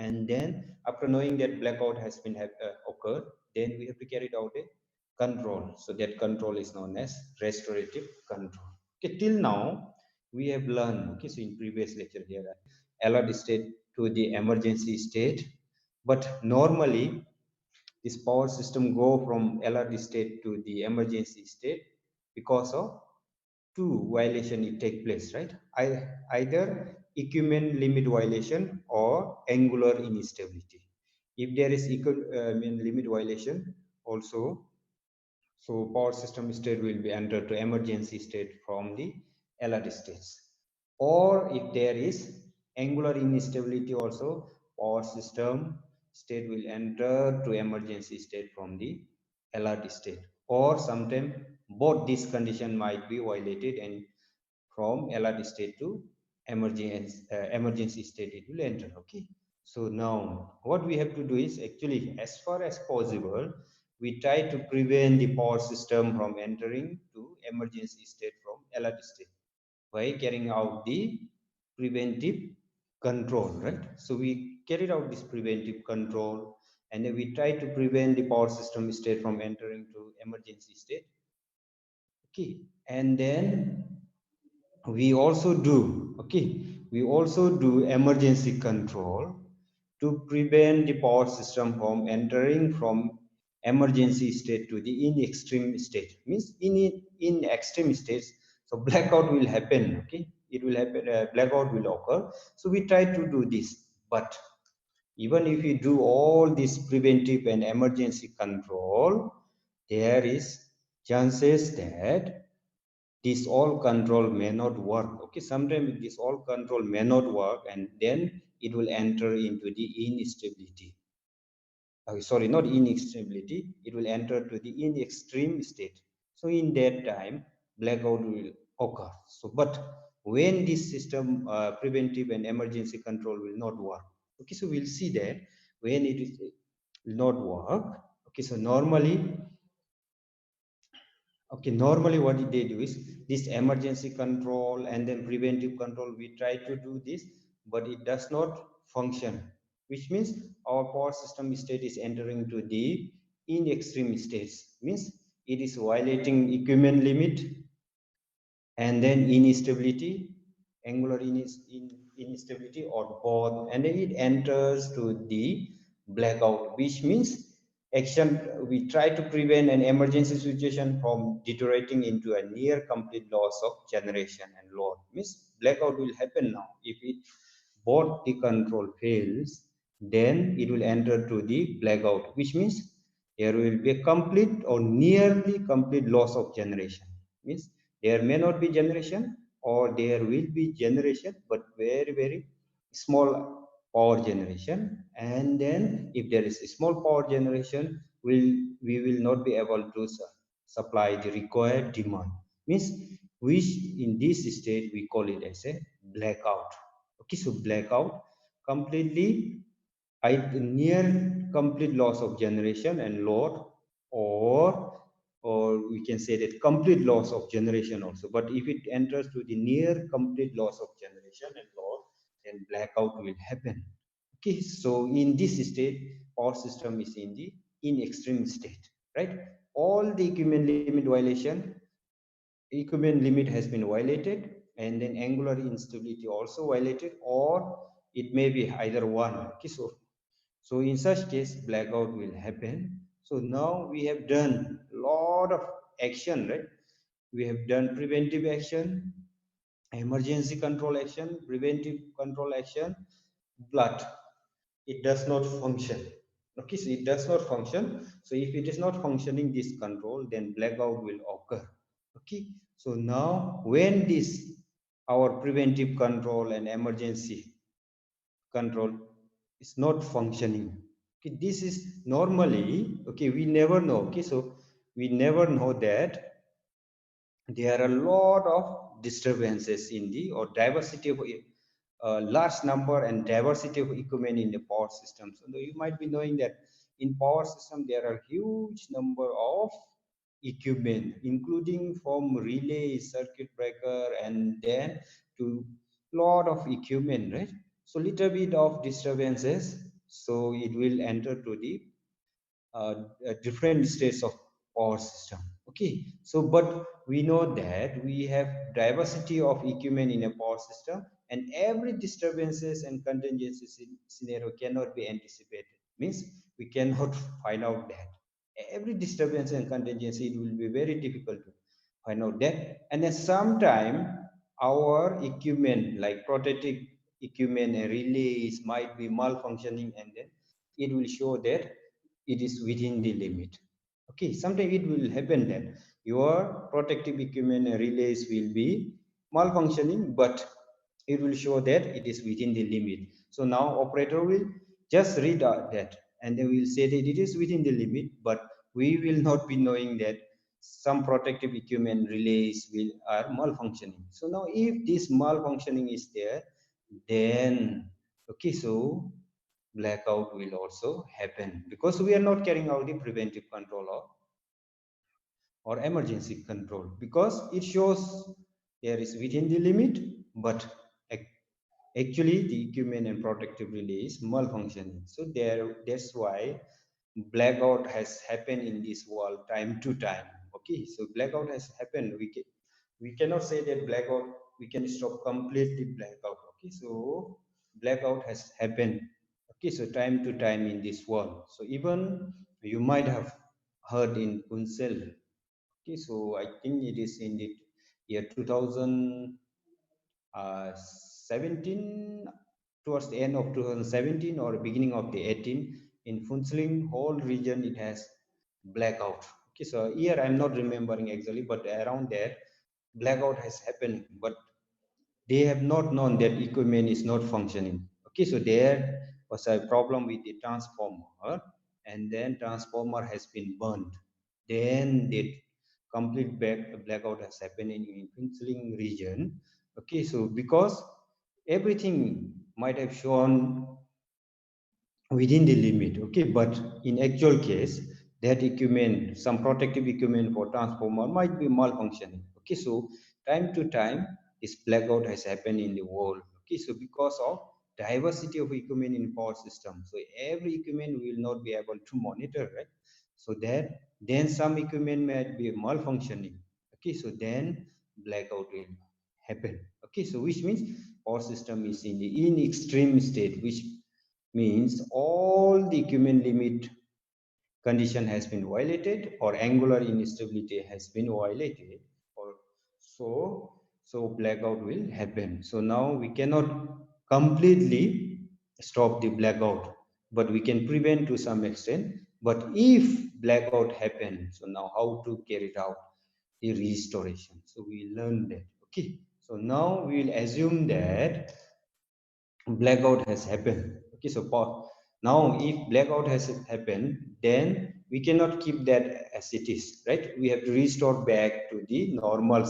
And then after knowing that blackout has been occurred, then we have to carry out a control. So that control is known as restorative control. Okay, till now we have learned, okay, so in previous lecture here, alert state to the emergency state. But normally this power system go from alert state to the emergency state because of two violation it take place, right? Either equipment limit violation or angular instability. If there is limit violation also, so power system state will be entered to emergency state from the alert states. Or if there is angular instability also, power system state will enter to emergency state from the alert state. Or sometimes both these condition might be violated, and from alert state to emergency state it will enter. Okay, so now what we have to do is, actually, as far as possible, we try to prevent the power system from entering to emergency state from alert state by carrying out the preventive control, right? So we carried out this preventive control, and then we try to prevent the power system state from entering to emergency state. Okay, and then we also do, okay, we also do emergency control to prevent the power system from entering from emergency state to the in extreme state. Means in extreme states, so blackout will happen. Okay, it will happen, blackout will occur. So we try to do this. But even if we do all this preventive and emergency control, there is chances that this all control may not work. Okay, sometimes this all control may not work, and then it will enter into the instability. Okay, sorry, not instability, it will enter to the in extreme state. So in that time blackout will occur. So but when this system preventive and emergency control will not work, okay, so we'll see that when it is will not work. Okay, so normally, okay, normally what they do is this emergency control and then preventive control. We try to do this, but it does not function, which means our power system state is entering to the in extreme states. Means it is violating equipment limit, and then instability, angular instability, or both, and then it enters to the blackout, which means action. We try to prevent an emergency situation from deteriorating into a near complete loss of generation and load. Means blackout will happen now. If it both the control fails, then it will enter to the blackout, which means there will be a complete or nearly complete loss of generation. Means there may not be generation, or there will be generation but very very small power generation. And then if there is a small power generation, we will not be able to supply the required demand. Means which in this state we call it as a blackout. Okay, so blackout completely, near complete loss of generation and load, or we can say that complete loss of generation also. But if it enters to the near complete loss of generation and load, then blackout will happen. Okay, so in this state power system is in the in extreme state, right? All the equipment limit has been violated, and then angular instability also violated, or it may be either one. Okay, so in such case blackout will happen. So now we have done a lot of action, right? We have done preventive action, emergency control action, preventive control action, but it does not function. Okay, so it does not function. So if it is not functioning, this control, then blackout will occur. Okay, so now when this our preventive control and emergency control is not functioning, okay, this is normally, okay, we never know. Okay, so we never know that there are a lot of disturbances in the or diversity of large number and diversity of equipment in the power system. So you might be knowing that in power system there are huge number of equipment, including from relay, circuit breaker, and then to lot of equipment, right? So little bit of disturbances so it will enter to the different states of power system. Okay, so but we know that we have diversity of equipment in a power system, and every disturbances and contingency scenario cannot be anticipated. Means we cannot find out that every disturbance and contingency, it will be very difficult to find out that. And then sometime our equipment like protective equipment and relays might be malfunctioning, and then it will show that it is within the limit. Okay, sometimes it will happen that your protective equipment and relays will be malfunctioning, but it will show that it is within the limit. So now operator will just read that, and they will say that it is within the limit, but we will not be knowing that some protective equipment relays will are malfunctioning. So now if this malfunctioning is there, then okay, so blackout will also happen because we are not carrying out the preventive control or emergency control, because it shows there is within the limit, but actually the equipment and protective relay is malfunctioning. So that's why blackout has happened in this world time to time. Okay, so blackout has happened. We cannot say that blackout we can stop completely blackout. Okay, so blackout has happened. Okay, so time to time in this world. So even you might have heard in Kunsel. Okay, so I think it is in the year 2017, towards the end of 2017 or beginning of the 18, in Funseling whole region it has blackout. Okay, so here I'm not remembering exactly, but around there blackout has happened, but they have not known that equipment is not functioning. Okay, so there was a problem with the transformer, and then transformer has been burned. Then the complete blackout has happened in Queensland region. Okay, so because everything might have shown within the limit, okay, but in actual case that equipment, some protective equipment for transformer might be malfunctioning. Okay, so time to time this blackout has happened in the world. Okay, so because of diversity of equipment in power system, so every equipment will not be able to monitor, right? So that then some equipment might be malfunctioning. Okay, so then blackout will happen. Okay, so which means power system is in the in extreme state, which means all the equipment limit condition has been violated or angular instability has been violated, or so blackout will happen. So now we cannot completely stop the blackout, but we can prevent to some extent. But if blackout happens, so now how to carry it out the restoration, so we learn that. Okay, so now we will assume that blackout has happened. Okay, so now if blackout has happened, then we cannot keep that as it is, right? We have to restore back to the normal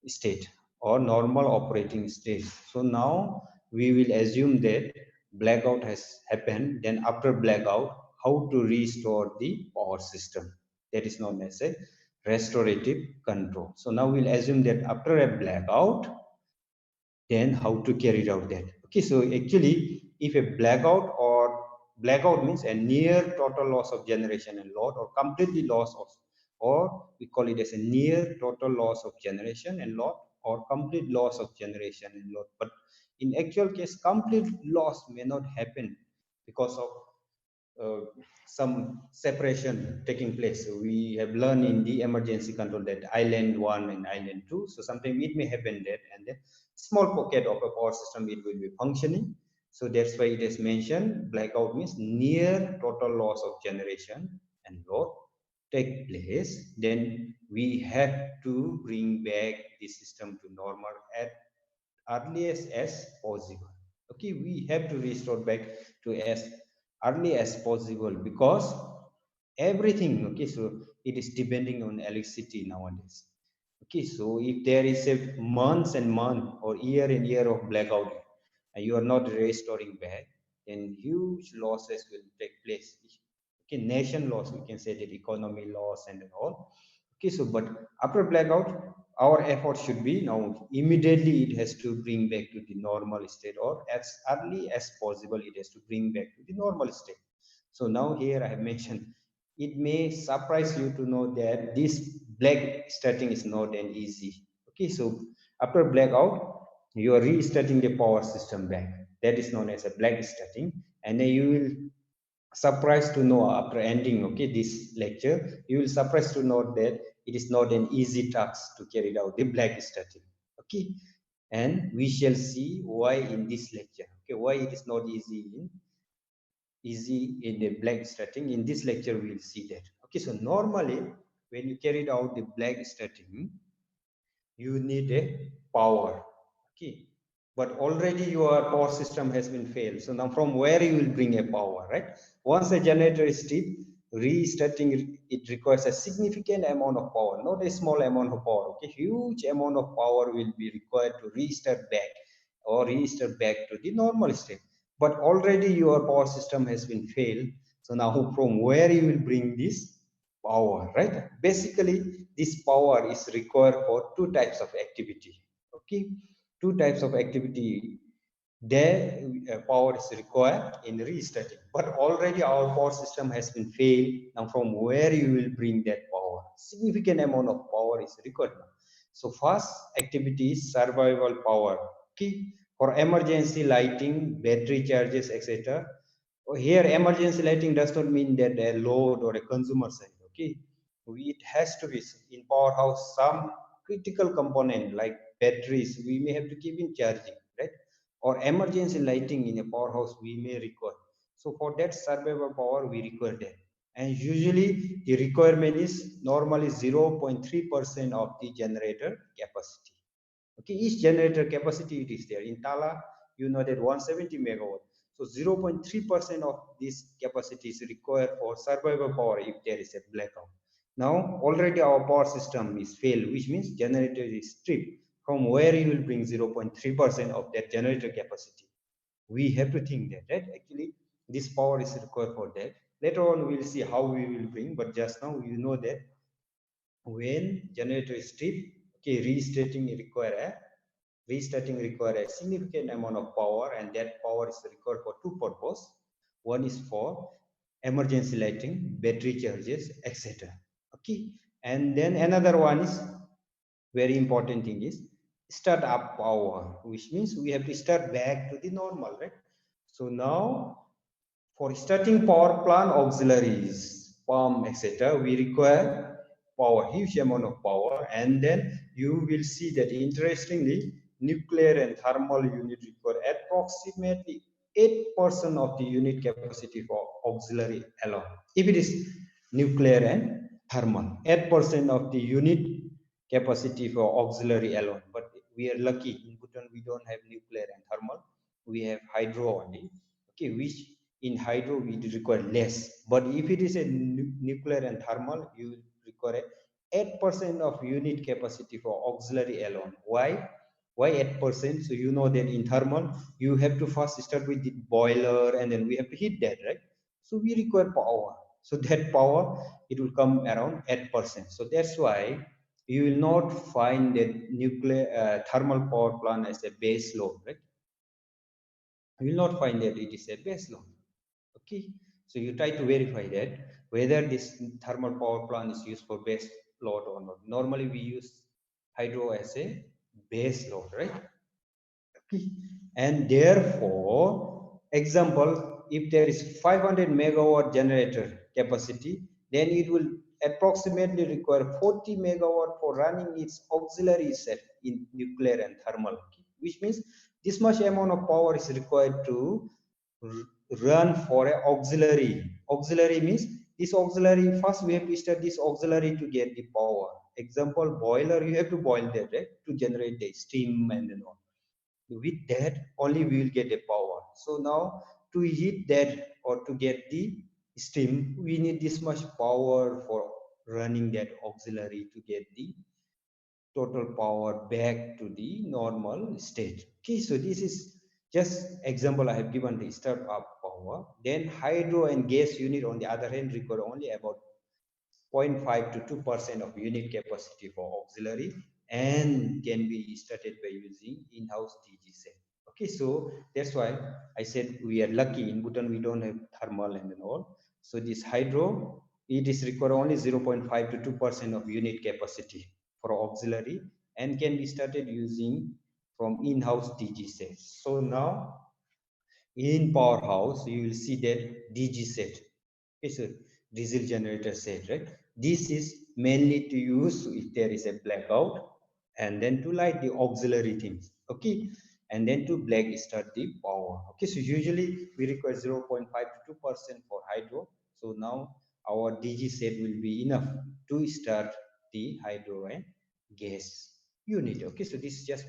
state or normal operating state. So now we will assume that blackout has happened. Then after blackout, how to restore the power system? That is known as a restorative control. So now we'll assume that after a blackout, then how to carry it out that. Okay, so actually if a blackout means a near total loss of generation and load, or completely loss of, or we call it as a near total loss of generation and load, or complete loss of generation and load. But in actual case complete loss may not happen because of uh, some separation taking place. So we have learned in the emergency control that island 1 and island 2. So sometimes it may happen that, and then small pocket of a power system it will be functioning. So that's why it is mentioned blackout means near total loss of generation and load take place. Then we have to bring back the system to normal at earliest as possible. Okay, we have to restore back to as early as possible, because everything, okay, so it is depending on electricity nowadays. Okay, so if there is a months and month or year and year of blackout and you are not restoring back, then huge losses will take place. Okay, nation loss, we can say that economy loss and all. Okay, so but after blackout, our effort should be now immediately it has to bring back to the normal state, or as early as possible it has to bring back to the normal state. So now here I have mentioned, it may surprise you to know that this black starting is not an easy. Okay, so after blackout, you are restarting the power system back. That is known as a black starting, and then you will surprised to know after ending this lecture, you will surprised to know that it is not an easy task to carry out the black starting. Okay, and we shall see why in this lecture. Okay, why it is not easy in the black starting. In this lecture we will see that. Okay, so normally when you carried out the black starting, you need a power. Okay, but already your power system has been failed. So now from where you will bring a power, right? Once a generator is tripped, restarting it requires a significant amount of power, not a small amount of power. Okay, huge amount of power will be required to restart back or restart back to the normal state. But already your power system has been failed. So now from where you will bring this power, right? Basically, this power is required for two types of activity. Okay, two types of activity. There, power is required in restarting, but already our power system has been failed. Now, from where you will bring that power? Significant amount of power is required now. So, first activity is survival power. Okay, for emergency lighting, battery charges, etc. Here, emergency lighting does not mean that a load or a consumer side. Okay, it has to be in powerhouse some critical component like batteries we may have to keep in charging, right? Or emergency lighting in a powerhouse we may require. So for that survival power we require that, and usually the requirement is normally 0.3% of the generator capacity. Okay, each generator capacity it is there. In Tala, you know that 170 megawatt. So 0.3% of this capacity is required for survival power if there is a blackout. Now already our power system is failed, which means generator is stripped. From where you will bring 0.3% of that generator capacity? We have to think that, right? Actually, this power is required for that. Later on, we'll see how we will bring, but just now you know that when generator is stripped, okay, restarting require a significant amount of power, and that power is required for two purposes. One is for emergency lighting, battery charges, etc. Okay, and then another one is very important thing is start up power, which means we have to start back to the normal, right? So now for starting power plant auxiliaries, pump, etc., we require power, huge amount of power, and then you will see that interestingly, nuclear and thermal unit require approximately 8% of the unit capacity for auxiliary alone. If it is nuclear and thermal, 8% of the unit capacity for auxiliary alone. But we are lucky in Bhutan, we don't have nuclear and thermal, we have hydro only. Okay, which in hydro we require less, but if it is a nuclear and thermal, you require 8% of unit capacity for auxiliary alone. Why 8%? So you know that in thermal you have to first start with the boiler and then we have to heat that, right? So we require power, so that power it will come around 8%. So that's why you will not find that nuclear thermal power plant as a base load, right? You will not find that it is a base load. Okay, so you try to verify that whether this thermal power plant is used for base load or not. Normally we use hydro as a base load, right? Okay, and therefore example, if there is 500 megawatt generator capacity, then it will approximately require 40 megawatt for running its auxiliary set in nuclear and thermal. Okay? Which means this much amount of power is required to run for an auxiliary. Auxiliary means this auxiliary, first we have to start this auxiliary to get the power. Example, boiler, you have to boil that, right, to generate the steam and then all. With that only we will get the power. So now to heat that or to get the steam, we need this much power for running that auxiliary to get the total power back to the normal state. Okay, so this is just example I have given the start up power. Then hydro and gas unit on the other hand require only about 0.5 to 2% of unit capacity for auxiliary, and can be started by using in-house DG set. Okay, so that's why I said we are lucky in Bhutan we don't have thermal and all. So this hydro, it is require only 0.5 to 2% of unit capacity for auxiliary and can be started using from in-house DG sets. So now in powerhouse you will see that DG set. It's a diesel generator set, right? This is mainly to use if there is a blackout and then to light the auxiliary things, okay? And then to black start the power, okay? So usually we require 0.5 to 2% for hydro. So now our DG set will be enough to start the hydro and gas unit, okay? So this is just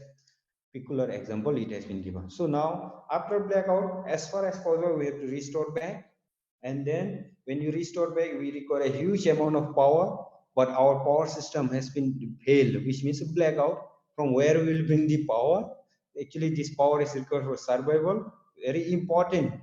peculiar example it has been given. So now after blackout, as far as possible, we have to restore back. And then when you restore back, we require a huge amount of power, but our power system has been failed, which means a blackout. From where we will bring the power? Actually, this power is required for survival. Very important.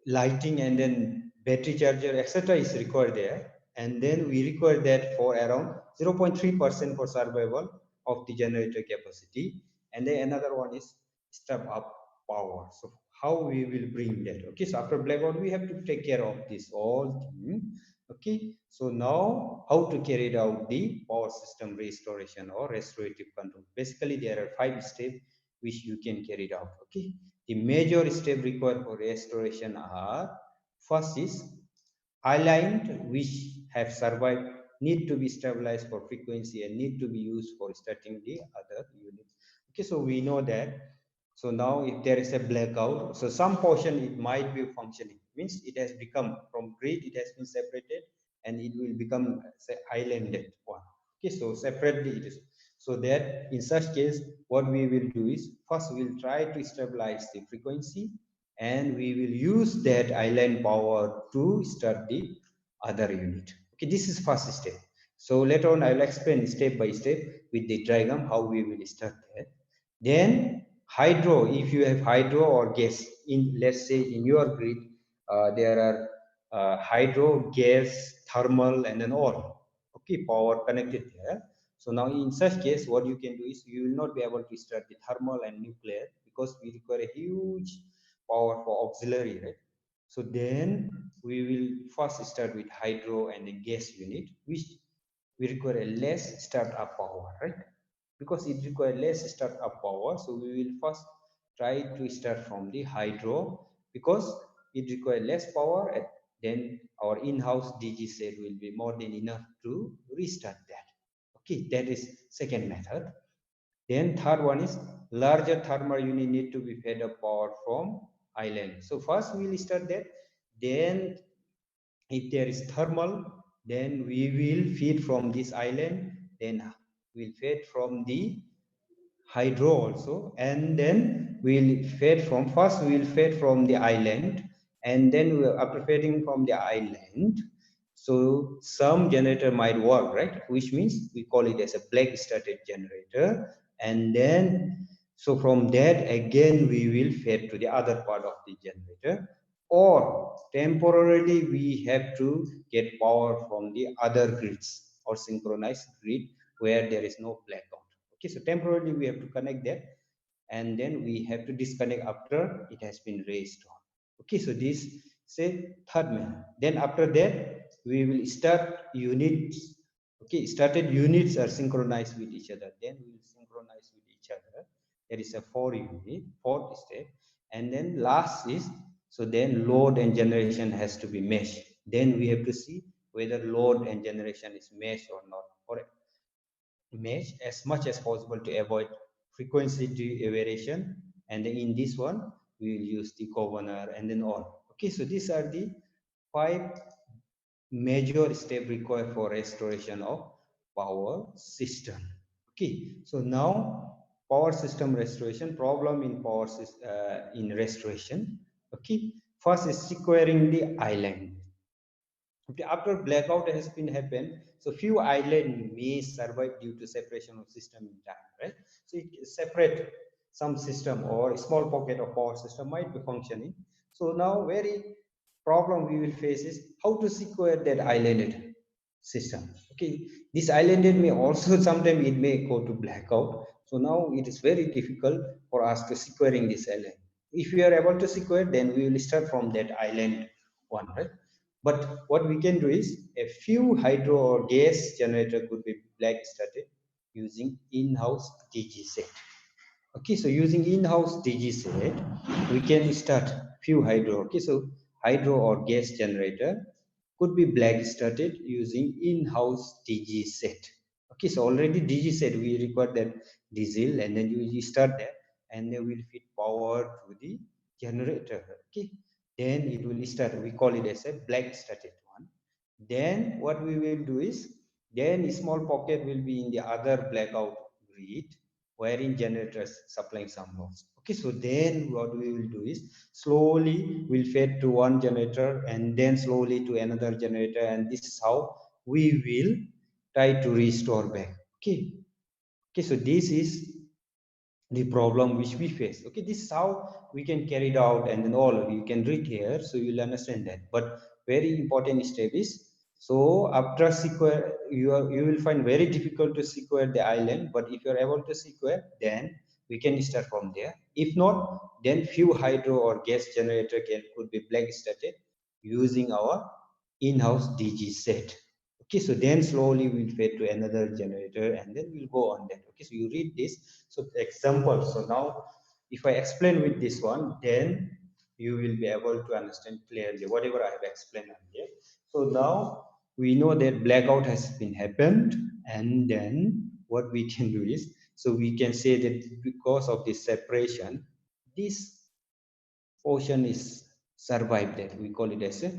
Lighting and then battery charger etc is required there, and then we require that for around 0.3% for survival of the generator capacity, and then another one is step up power. So how we will bring that? Okay, so after blackout we have to take care of this all thing. Okay, so now how to carry out the power system restoration or restorative control? Basically there are 5 steps which you can carry it out. Okay, the major step required for restoration are: first is aligned which have survived need to be stabilized for frequency and need to be used for starting the other units. Okay, so we know that. So now if there is a blackout, so some portion it might be functioning, means it has become from grid, it has been separated and it will become say islanded one. Okay, so separately it is. So that in such case, what we will do is first we will try to stabilize the frequency and we will use that island power to start the other unit. Okay, this is first step. So later on I will explain step by step with the diagram how we will start that. Then hydro, if you have hydro or gas in, let's say in your grid, there are hydro, gas, thermal, and then all. Okay, power connected there. So now in such case, what you can do is you will not be able to start the thermal and nuclear because we require a huge power for auxiliary, right? So then we will first start with hydro and the gas unit, which we require a less startup power, right? Because it requires less startup power, so we will first try to start from the hydro because it requires less power, and then our in-house DG set will be more than enough to restart that. Okay, that is second method. Then third one is larger thermal unit need to be fed up power from island. So first we will start that. Then if there is thermal, then we will feed from this island. Then we'll feed from the hydro also, and then we'll feed from first we'll feed from the island, and then after feeding from the island, so some generator might work, right? Which means we call it as a black started generator, and then so from that again we will feed to the other part of the generator, or temporarily we have to get power from the other grids or synchronized grid where there is no blackout. Okay, so temporarily we have to connect that, and then we have to disconnect after it has been raised on. Okay, so this say third method. Then after that we will start units. Okay, started units are synchronized with each other, then we will synchronize with each other. There is a fourth step, and then last is, so then load and generation has to be meshed. Then we have to see whether load and generation is meshed or not, or mesh as much as possible to avoid frequency variation. And in this one we will use the governor and then all. Okay, so these are the 5 major steps required for restoration of power system. Okay, so now power system restoration problem in power in restoration. Okay, first is securing the island. After blackout has been happened, so few island may survive due to separation of system in time, right? So it separate some system or a small pocket of power system might be functioning. So now very problem we will face is how to secure that island. system. Okay, this islanded may also sometimes it may go to blackout. So now it is very difficult for us to securing this island. If we are able to secure, then we will start from that island one, right? But what we can do is a few hydro or gas generator could be black started using in-house DG set. Okay, so using in-house DG set, we can start few hydro. Okay, so hydro or gas generator could be black started using in-house DG set. Okay, so already DG set we require that diesel, and then you start that, and then we'll feed power to the generator. Okay, then it will start. We call it as a black started one. Then what we will do is, then a small pocket will be in the other blackout grid wherein generators supplying some loads. Okay, so then what we will do is slowly we'll fed to one generator and then slowly to another generator, and this is how we will try to restore back. Okay, okay, so this is the problem which we face. Okay, this is how we can carry it out, and then all you can read here, so you'll understand that. But very important step is, so after secure, you will find very difficult to secure the island, but if you're able to secure, then we can start from there. If not, then few hydro or gas generator could be black started using our in-house DG set. Okay, so then slowly we'll fade to another generator, and then we'll go on that. Okay, so you read this. So example, so now if I explain with this one, then you will be able to understand clearly whatever I have explained earlier. So now we know that blackout has been happened, and then what we can do is, so we can say that because of this separation, this portion is survived, that we call it as a,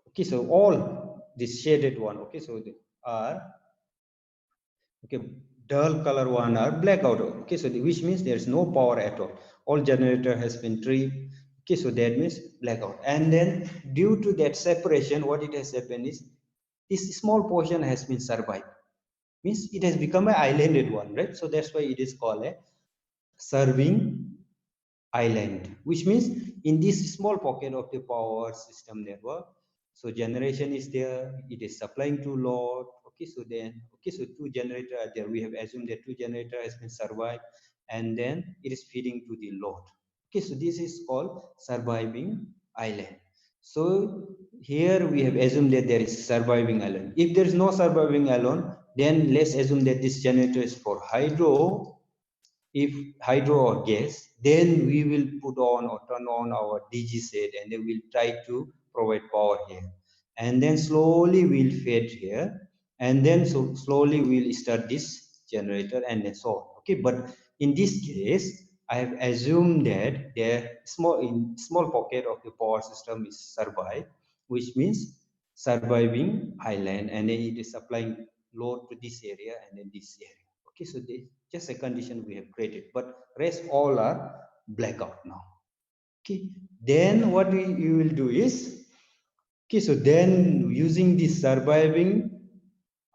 okay, so all this shaded one, okay, so they are, okay, dull color one are blackout. Okay, so which means there's no power at all generator has been tripped. Okay, so that means blackout. And then due to that separation, what it has happened is this small portion has been survived, means it has become an islanded one, right? So that's why it is called a serving island, which means in this small pocket of the power system network, so generation is there, it is supplying to load. Okay, so then, okay, so two generator are there, we have assumed that two generator has been survived, and then it is feeding to the load. Okay, so this is called surviving island. So here we have assumed that there is surviving island. If there is no surviving island, then let's assume that this generator is for hydro. If hydro or gas, then we will put on or turn on our DG set, and then we'll try to provide power here. And then slowly we'll fade here. And then so slowly we'll start this generator, and then so on. Okay, but in this case, I have assumed that the small pocket of the power system is survive, which means surviving island, and then it is supplying load to this area and then this area. Okay, so this just a condition we have created, but rest all are blackout now. Okay, then what you will do is, okay, so then using this surviving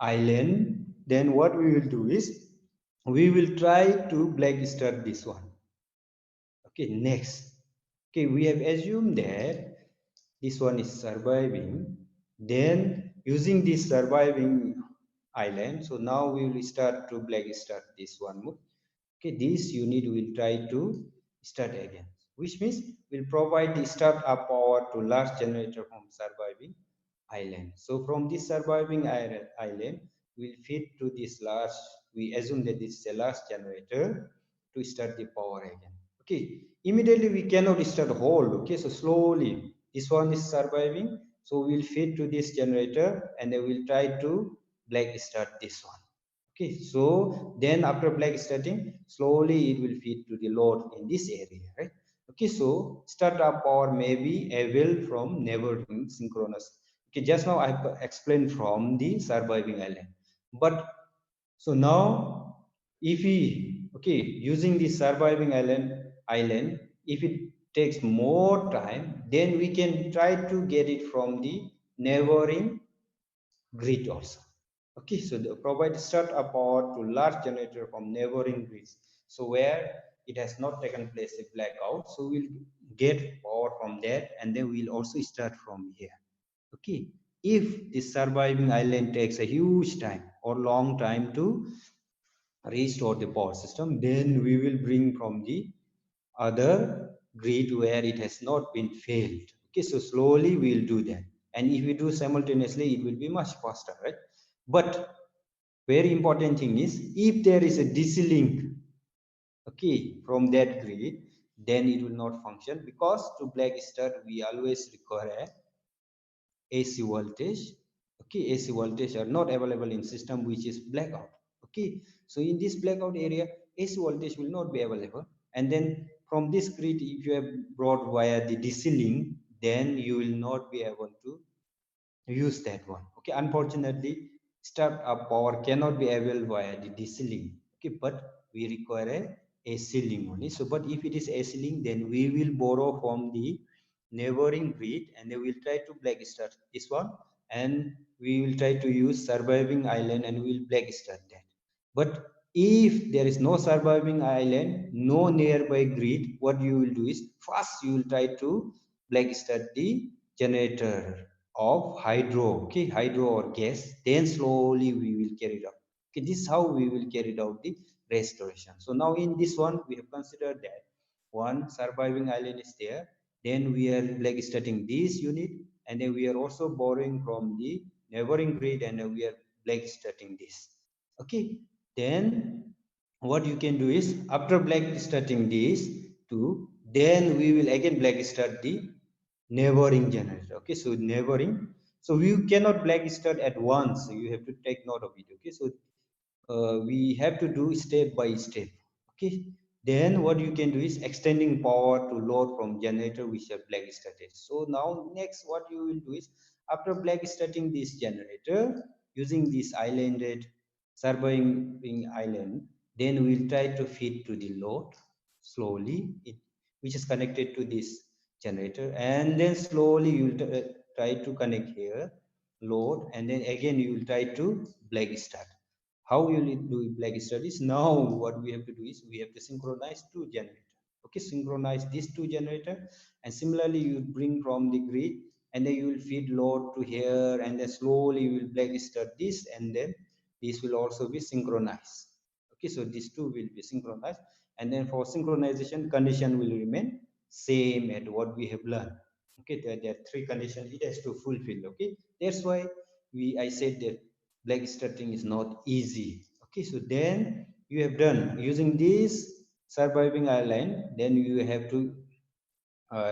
island, then what we will do is we will try to black start this one. Okay, next. Okay, we have assumed that this one is surviving. Then using this surviving island, so now we will start to black start this one move. Okay, this unit will try to start again, which means we'll provide the startup power to large generator from surviving island. So from this surviving island, we'll feed to this large, we assume that this is a large generator to start the power again. Okay, immediately we cannot start whole. Okay, so slowly this one is surviving, so we'll feed to this generator, and then we'll try to black start this one. Okay, so then after black starting, slowly it will feed to the load in this area, right? Okay, so startup power may be available from neighboring synchronous. Okay, just now I have explained from the surviving island. But so now if we, okay, using the surviving island, if it takes more time, then we can try to get it from the neighboring grid also. Okay, so the provide startup power to large generator from neighboring grids. So where it has not taken place a blackout, so we'll get power from that, and then we'll also start from here. Okay, if the surviving island takes a huge time or long time to restore the power system, then we will bring from the other grid where it has not been failed. Okay, so slowly we will do that. And if we do simultaneously, it will be much faster, right? But very important thing is, if there is a DC link, okay, from that grid, then it will not function, because to black start we always require a AC voltage. Okay, AC voltage are not available in system which is blackout. Okay, so in this blackout area, AC voltage will not be available. And then from this grid, if you have brought via the DC link, then you will not be able to use that one. Okay, unfortunately, start up power cannot be available via the DC link. Okay, but we require a AC link only. So but if it is AC link, then we will borrow from the neighboring grid, and they will try to black start this one, and we will try to use surviving island, and we will black start that. But if there is no surviving island, no nearby grid, what you will do is, first you will try to black start the generator of hydro, okay, hydro or gas, then slowly we will carry it out. Okay, this is how we will carry out the restoration. So now in this one, we have considered that one surviving island is there, then we are like starting this unit, and then we are also borrowing from the neighboring grid, and then we are like starting this. Okay, then what you can do is, after black starting this two, then we will again black start the neighboring generator. Okay, so neighboring, so you cannot black start at once, so you have to take note of it. Okay, so we have to do step by step. Okay, then what you can do is extending power to load from generator which are black started. So now next what you will do is, after black starting this generator using this islanded surviving island, then we'll try to feed to the load slowly, which is connected to this generator, and then slowly you will try to connect here load, and then again you will try to black start. How you will do black studies? Now what we have to do is, we have to synchronize two generator. Okay, synchronize these two generator, and similarly you bring from the grid, and then you will feed load to here, and then slowly you will black start this, and then this will also be synchronized. Okay, so these two will be synchronized, and then for synchronization condition will remain same at what we have learned. Okay, there are three conditions it has to fulfill. Okay, that's why I said that black starting is not easy. Okay, so then you have done using this surviving island, then you have to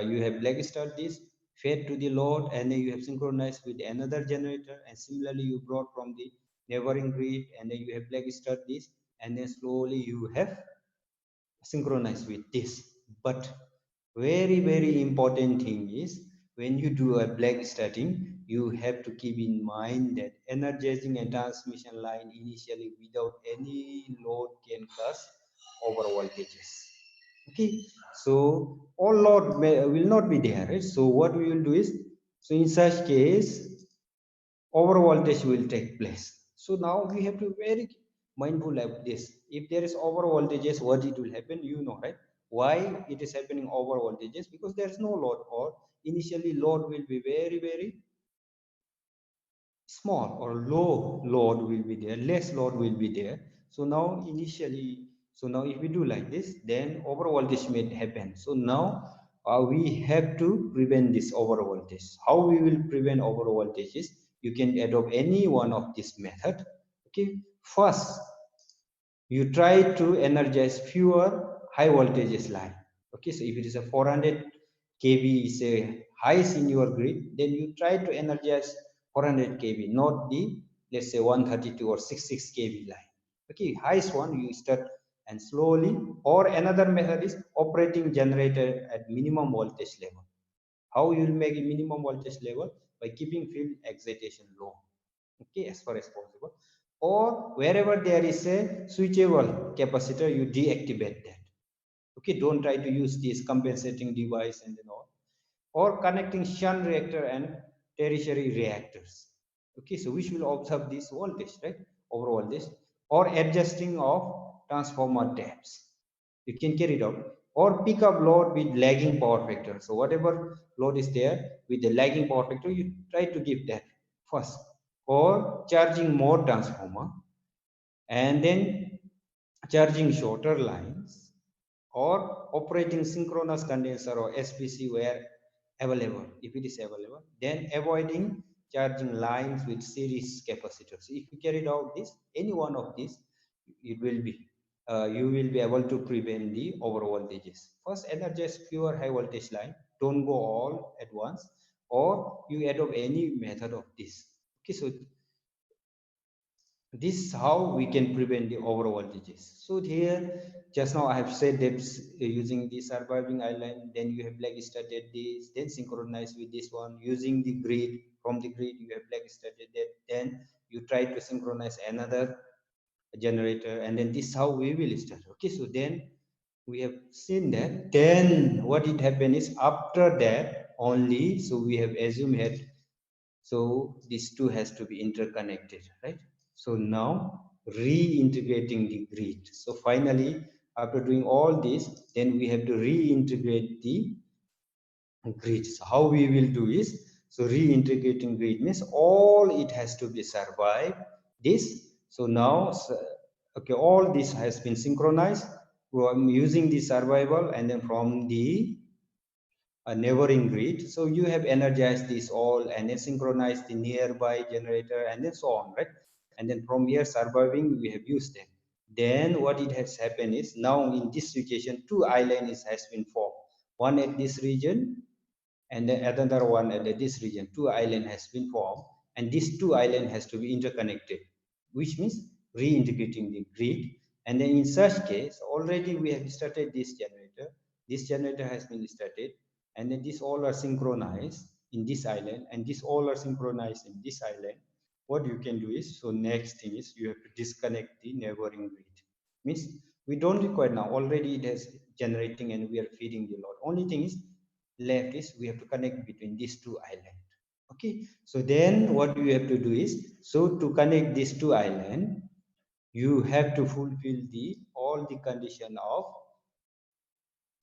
you have black start this, fed to the load, and then you have synchronized with another generator, and similarly you brought from the neighboring grid, and then you have black start this, and then slowly you have synchronized with this. But very important thing is, when you do a black starting, you have to keep in mind that energizing a transmission line initially without any load can cause over voltages. Okay, so all load will not be there, right? So what we will do is, so in such case over voltage will take place. So now we have to very mindful of this. If there is over voltages, what it will happen, you know, right? Why it is happening over voltages? Because there is no load, or initially load will be very small, or low load will be there, less load will be there. So now initially, so now if we do like this, then over voltage may happen. So now we have to prevent this over voltage. How we will prevent over voltage is, you can adopt any one of this method. Okay, first you try to energize fewer high voltages line. Okay, so if it is a 400 kV is a highest in your grid, then you try to energize 400 kV, not the, let's say, 132 or 66 kV line. Okay, highest one you start, and slowly. Or another method is operating generator at minimum voltage level. How you will make a minimum voltage level? By keeping field excitation low, okay, as far as possible. Or wherever there is a switchable capacitor, you deactivate that. Okay, don't try to use this compensating device and then all. Or connecting shunt reactor and tertiary reactors. Okay, so which will observe this voltage, right? Over voltage. Or adjusting of transformer taps, you can carry it out. Or pick up load with lagging power factor. So whatever load is there with the lagging power factor, you try to give that first, or charging more transformer, and then charging shorter lines, or operating synchronous condenser or SPC where available. If it is available, then avoiding charging lines with series capacitors. If you carried out this, any one of these, it will be you will be able to prevent the over voltages. First, energize pure high voltage line. Don't go all at once, or you adopt any method of this. Okay, so this is how we can prevent the over voltages. So here, just now I have said that using the surviving island, then you have black started this, then synchronize with this one using the grid. From the grid you have black started that, then you try to synchronize another generator, and then this is how we will start. Okay, so then we have seen that. Then what it happened is, after that only, so we have assumed here, so these two has to be interconnected, right? So now reintegrating the grid. So finally, after doing all this, then we have to reintegrate the grid. So how we will do is, so reintegrating grid means all it has to be survive this. So now, okay, all this has been synchronized from using the survival, and then from the a neighboring grid. So you have energized this all and then synchronized the nearby generator and then so on, right? And then from here surviving, we have used them. Then what it has happened is, now in this situation, two islands has been formed. One at this region and then another one at this region. Two island has been formed, and these two island has to be interconnected, which means reintegrating the grid. And then in such case, already we have started this generator. This generator has been started, and then these all are synchronized in this island, and these all are synchronized in this island. What you can do is, so next thing is, you have to disconnect the neighboring grid. Means we don't require now, already it has generating and we are feeding the load. Only thing is left is, we have to connect between these two islands. Okay, so then what you have to do is, so to connect these two islands, you have to fulfill the all the condition of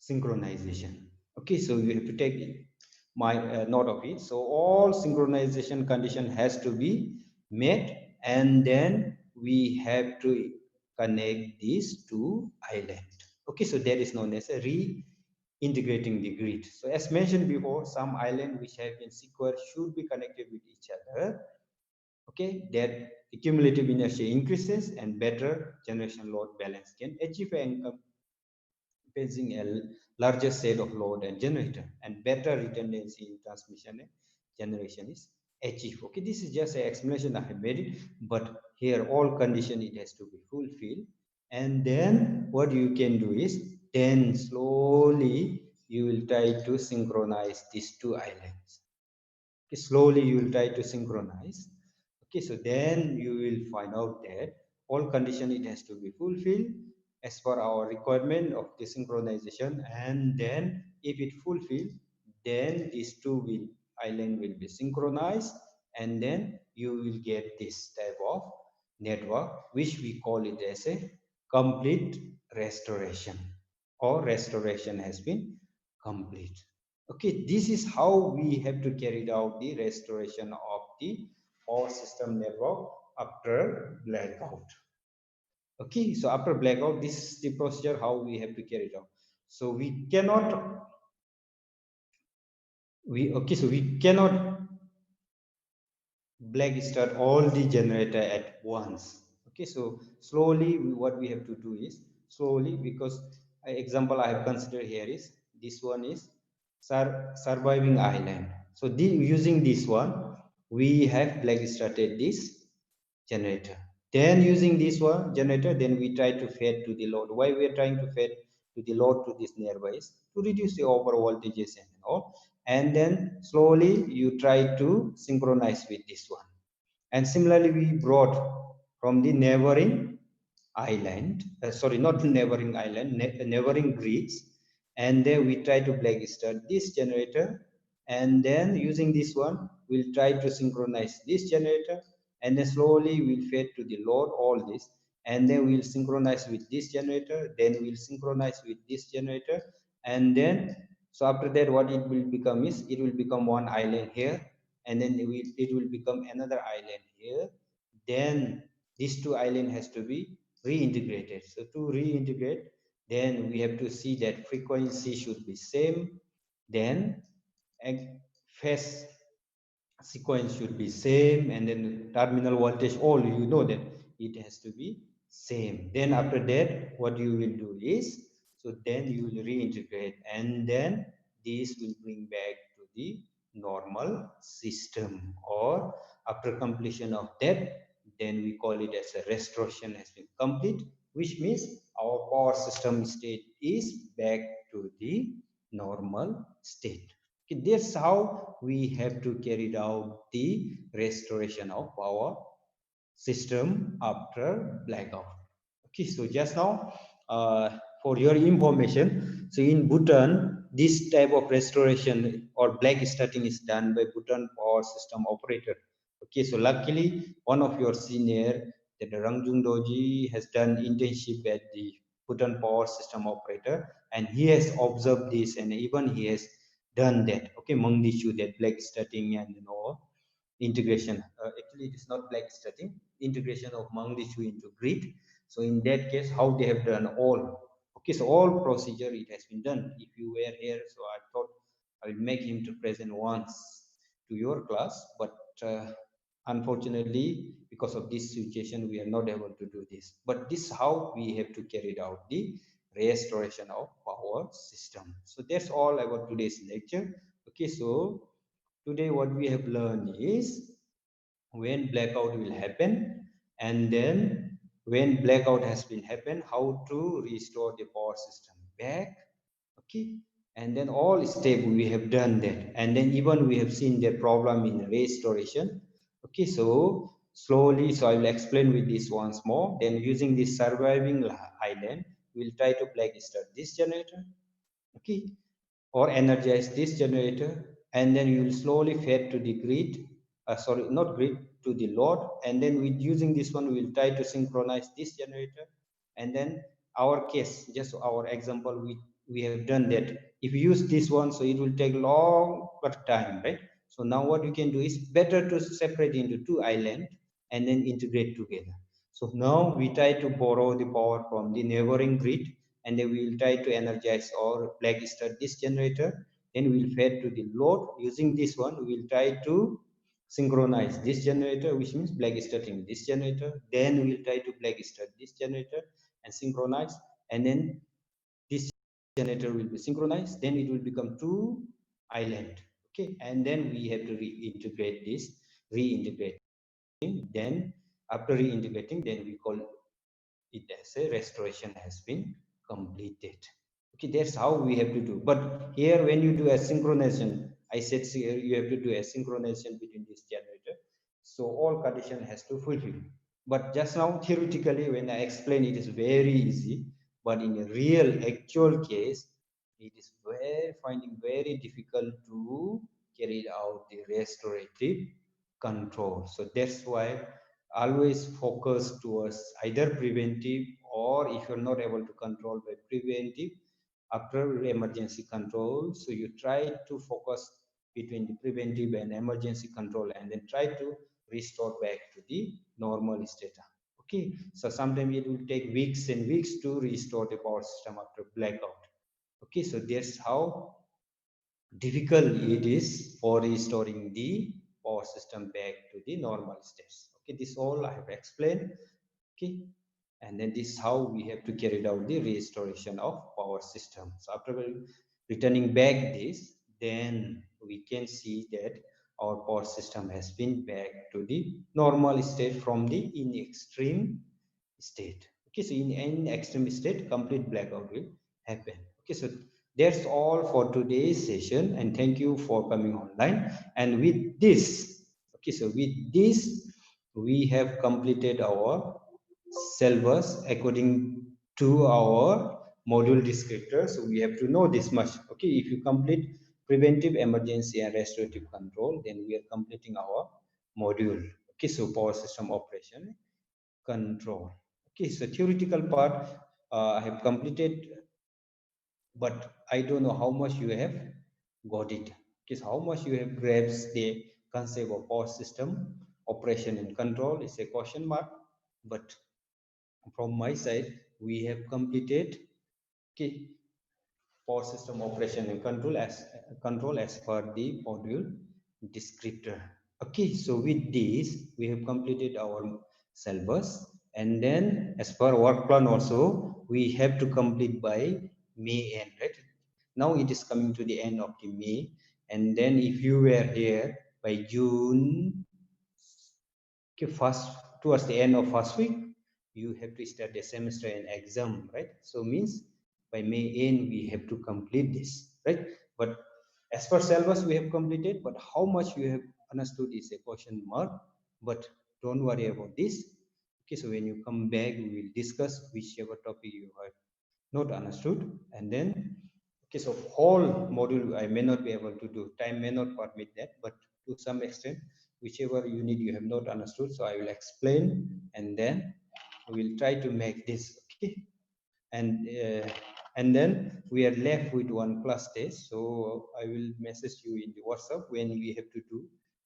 synchronization. Okay, so you have to take my note of it. So all synchronization condition has to be met, and then we have to connect these two island. Okay, so that is known as a integrating the grid. So as mentioned before, some island which have been secured should be connected with each other. Okay, that cumulative inertia increases and better generation load balance can achieve an facing a larger set of load and generator, and better redundancy in transmission and generation is achieved. Okay, this is just an explanation I have made it, but here all condition it has to be fulfilled. And then what you can do is, then slowly you will try to synchronize these two islands. Okay, slowly you will try to synchronize. Okay, so then you will find out that all condition it has to be fulfilled as per our requirement of the synchronization, and then if it fulfill, then these two will island will be synchronized, and then you will get this type of network, which we call it as a complete restoration, or restoration has been complete. Okay, this is how we have to carry out the restoration of the power system network after blackout. Okay, so after blackout, this is the procedure how we have to carry it out. So we cannot, so we cannot black start all the generator at once. Okay, so slowly what we have to do is, slowly, because example I have considered here is, this one is surviving island. So using this one, we have black started this generator. Then using this one generator, then we try to fed to the load. Why we are trying to fed to the load to this nearby is to reduce the over voltages and all. And then slowly you try to synchronize with this one. And similarly, we brought from the neighboring island, sorry, not neighboring island, neighboring grids, and then we try to black start this generator, and then using this one, we'll try to synchronize this generator, and then slowly we'll fed to the load all this, and then we'll synchronize with this generator, then we'll synchronize with this generator, and then so after that what it will become is, it will become one island here, and then it will become another island here. Then these two island has to be reintegrated. So to reintegrate, then we have to see that frequency should be same, then phase sequence should be same, and then terminal voltage, all you know that it has to be same. Then after that, what you will do is, so then you will reintegrate, and then this will bring back to the normal system. Or after completion of that, then we call it as a restoration has been complete, which means our power system state is back to the normal state. Okay, that's how we have to carry out the restoration of power system after blackout. Okay, so just now, for your information, so in Bhutan, this type of restoration or black starting is done by Bhutan power system operator. Okay, so luckily one of your senior, that Rangjung Doji, has done internship at the Bhutan power system operator, and he has observed this, and even he has done that. Okay, Mangdishu, that black starting and integration. Actually, it is not black starting, integration of Mangdishu into grid. So in that case, how they have done all. Okay, so all procedure it has been done. If you were here, so I thought I will make him to present once to your class, but unfortunately, because of this situation, we are not able to do this. But this is how we have to carry out the restoration of power system. So that's all about today's lecture. Okay, so today what we have learned is when blackout will happen, and then when blackout has been happen, how to restore the power system back. Okay, and then all step we have done that, and then even we have seen the problem in restoration. Okay, so slowly, so I will explain with this once more. Then using this surviving island, we'll try to black start this generator. Okay, or energize this generator, and then you will slowly fed to the grid, sorry, not grid, to the load. And then with using this one, we will try to synchronize this generator. And then our case, just our example, we have done that. If you use this one, so it will take longer time, right? So now what you can do is better to separate into two islands and then integrate together. So now we try to borrow the power from the neighboring grid, and then we will try to energize or black start this generator. Then we will fed to the load. Using this one, we will try to synchronize this generator, which means black starting this generator. Then we will try to black start this generator and synchronize, and then this generator will be synchronized. Then it will become two island. Okay, and then we have to reintegrate this, reintegrate. Then after reintegrating, then we call it as a restoration has been completed. Okay, that's how we have to do. But here when you do a synchronization, I said here you have to do a synchronization between this generator, so all condition has to fulfill. But just now theoretically when I explain, it is very easy, but in a real actual case, it is very finding very difficult to carry out the restorative control. So that's why always focus towards either preventive, or if you're not able to control by preventive, after emergency control, so you try to focus between the preventive and emergency control, and then try to restore back to the normal state. Okay, so sometimes it will take weeks and weeks to restore the power system after blackout. Okay, so that's how difficult it is for restoring the power system back to the normal states. Okay, this all I have explained. Okay, and then this is how we have to carry out the restoration of power system. So after returning back this, then we can see that our power system has been back to the normal state from the in extreme state. Okay, so in extreme state, complete blackout will happen. Okay, so that's all for today's session, and thank you for coming online. And with this, okay, so with this, we have completed our syllabus according to our module descriptor. So we have to know this much. Okay, if you complete preventive, emergency, and restorative control, then we are completing our module. Okay, so power system operation control. Okay, so theoretical part I have completed, but I don't know how much you have got it. Okay, so how much you have grasped the concept of power system operation and control is a question mark. But from my side, we have completed, okay, power system operation and control as per the module descriptor. Okay, so with this we have completed our syllabus, and then as per work plan also we have to complete by May end, right? Now it is coming to the end of the May, and then if you were here by June, okay, first towards the end of first week, you have to start the semester and exam, right? So means by May end we have to complete this, right? But as per syllabus we have completed, but how much you have understood is a question mark. But don't worry about this. Okay, so when you come back, we will discuss whichever topic you have not understood, and then okay, so whole module I may not be able to do, time may not permit that, but to some extent whichever unit you have not understood, so I will explain, and then we will try to make this, okay. And then we are left with one class test, so I will message you in the WhatsApp when we have to do.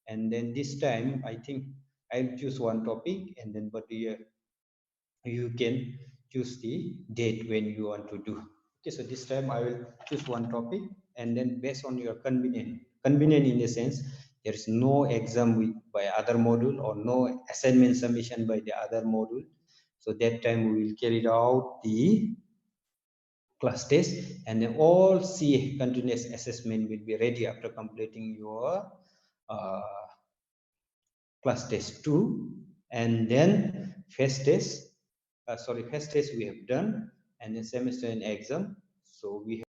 And then this time I think I'll choose one topic, and then but you can choose the date when you want to do. Okay, so this time I will choose one topic, and then based on your convenient in the sense there is no exam with, by other module, or no assignment submission by the other module. So that time we will carry out the class test, and then all CA continuous assessment will be ready after completing your uh, class test 2, and then phase test, phase test we have done, and then semester and exam. So we